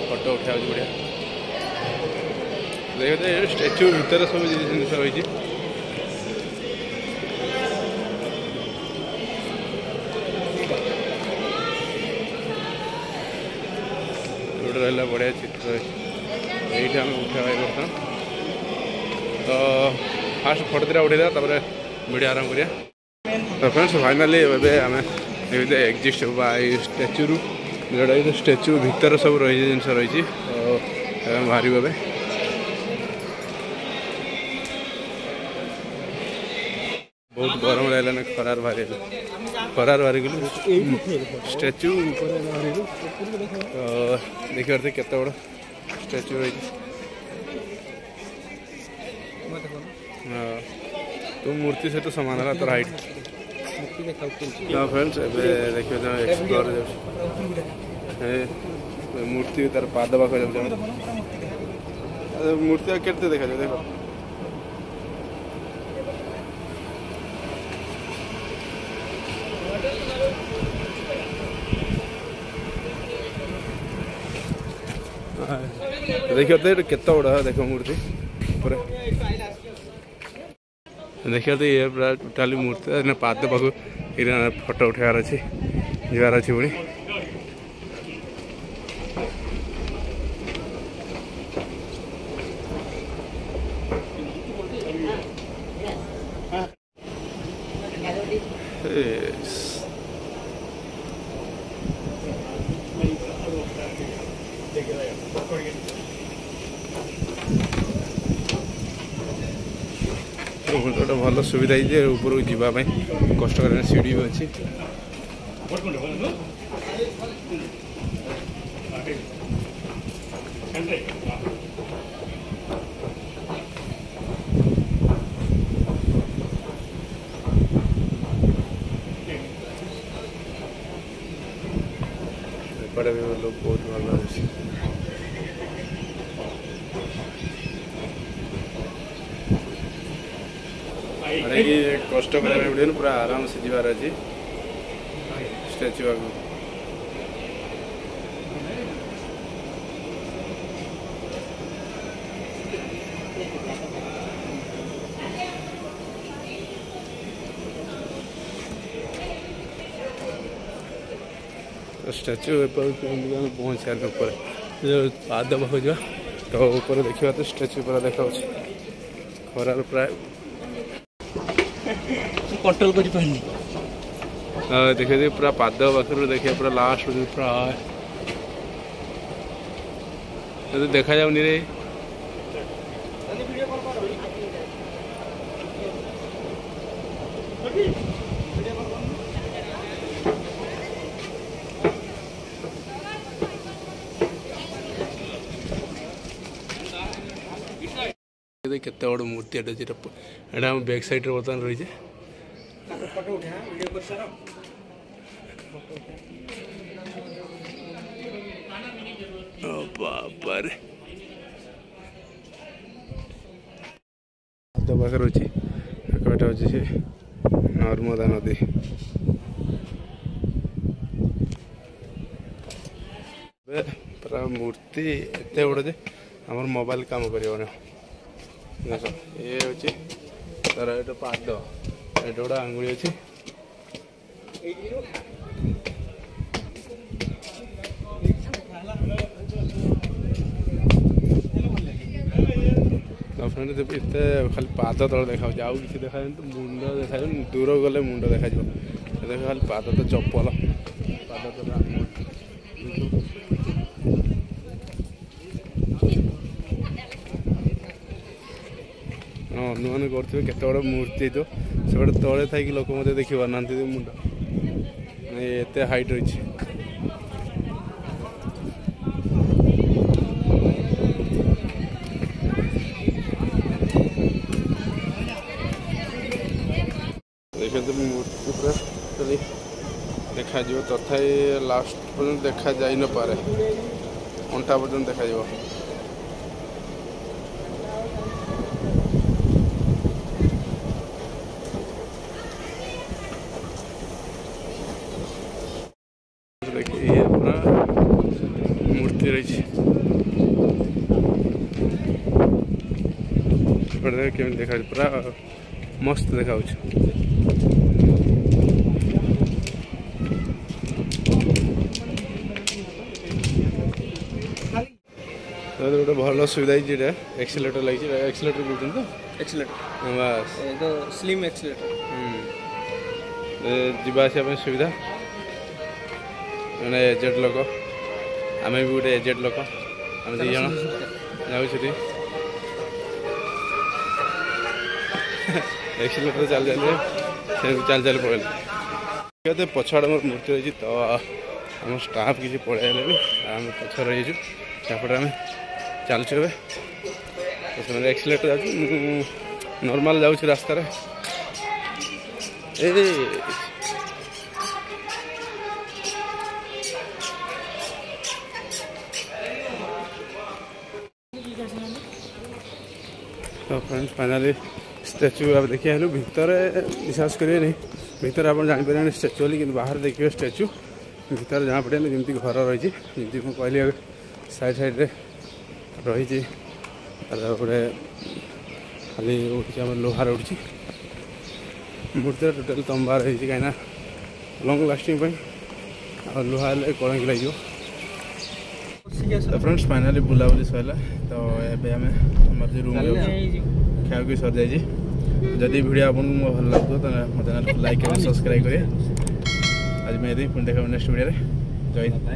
फटो उठा बढ़िया देखते स्टैच्यू भीतर सब जिन रही रहा बढ़िया चित्र ये आम उठा बर्तमान तो फास्ट फटो दिटा उठेदा वीडियो आरंभ करिया। तो फ्रेंड्स फाइनाली आम एक्जिस्ट स्टैच्यू जोटा स्टैच्यू भीतर सब रही जिन रही तो बाहर बहुत गरम लगलान खरार बाहरी गलु स्टैच्यू देखी पारे केत बड़ स्टैच्यू रही तो मूर्ति सहित सामान है तर हाइट। हाँ फ्रेंड्स देखिए एक्सप्लोर मूर्ति तार पाद पाख मूर्ति केते देखा जाए देख देखिए केत बड़ा देख मूर्ति पूरा देखिए तो ये पूरा टोटाली मूर्ति पाद पाख फटो उठार अच्छी जीवार अच्छी पुणी गोटे भल सुविधा है ऊपर जावाई कष्ट कर सीढ़ी भी अच्छी एपटे भी लोग बहुत भल कष्ट कर पूरा आराम से जीवार अच्छी स्टैच्यू आगे स्टैच्यू पहुँच सारे ऊपर जो पाद पाख जा तो ऊपर देखा तो स्टैच्यू पूरा देखा खरार प्राय कंट्रोल कर देखिए पूरा पाद पाखर देखिए पूरा लास्ट पूरा देखा जाऊनी रे केते बड़ मूर्ति एटा बैक साइड बर्तमान रही है पाखे अच्छी नर्मदा नदी पूरा मूर्ति एत बड़ जे आम मोबाइल काम कर ये हूँ तार ये पाद ये गोटे आंगुली अच्छी एत खाली पाद तल देखा आउ कि देखा मुंड देखा दूर गले मुंड देखा देख खाली पाद तो चप्पल पाद तो अनुमान करेंगे केत बड़ मूर्ति तो से गोटे तले थी लोक मत देखी पारना मुंड एत हाइट रही देखते मूर्ति पूरा देखा तथा लास्ट पर्यटन देखा जा न पारे अंटा पर्यटन देखा देखिए ये पूरा मूर्ति रही केमी देखा पूरा मस्त देखा गोटे भल सुविधा एक्सीलेटर लगी एक्सीलेटर कहते तो एक्सीलेटर बस तो स्लिम एक्सीलेटर जावासवाई सुविधा मैंने एजेड लोक आम भी गोटे एजेड लोक आम दी जन जाऊँ एक्सीलेटर चल चल चल पड़े पछाड़ मोर मूर्ति रही तो आम स्टाफ किसी पड़े आम पछाड़ रही तापटे आम चलचु ए एक्सीलेटर जाऊँ नॉर्मल जाऊँ रास्तार तो फ्रेंड्स फाइनाली स्टैचू आप देखिए हेलु भितर विश्वास करें नहीं भितर आप जापर स्टैचू कि बाहर देखिए स्टैचू भितर जाना पड़े जमी घर रही जमी मुझे कहली साइड साइड रही गोटे खाली उठी लोहार उठी मूर्ति टोटाल तंबा रही कहीं लंग लास्टिंग लुहा कलंक लगे तो फ्रेंड्स फाइनाली बुलाबुली सरला तो ये आम रूम खाया भी सर जाइए जदि वीडियो आपको भल लगो तो मो चैनल को लाइक और सब्सक्राइब करें आज मैं पुणी देखा नेक्स्ट वीडियो जय हिंद।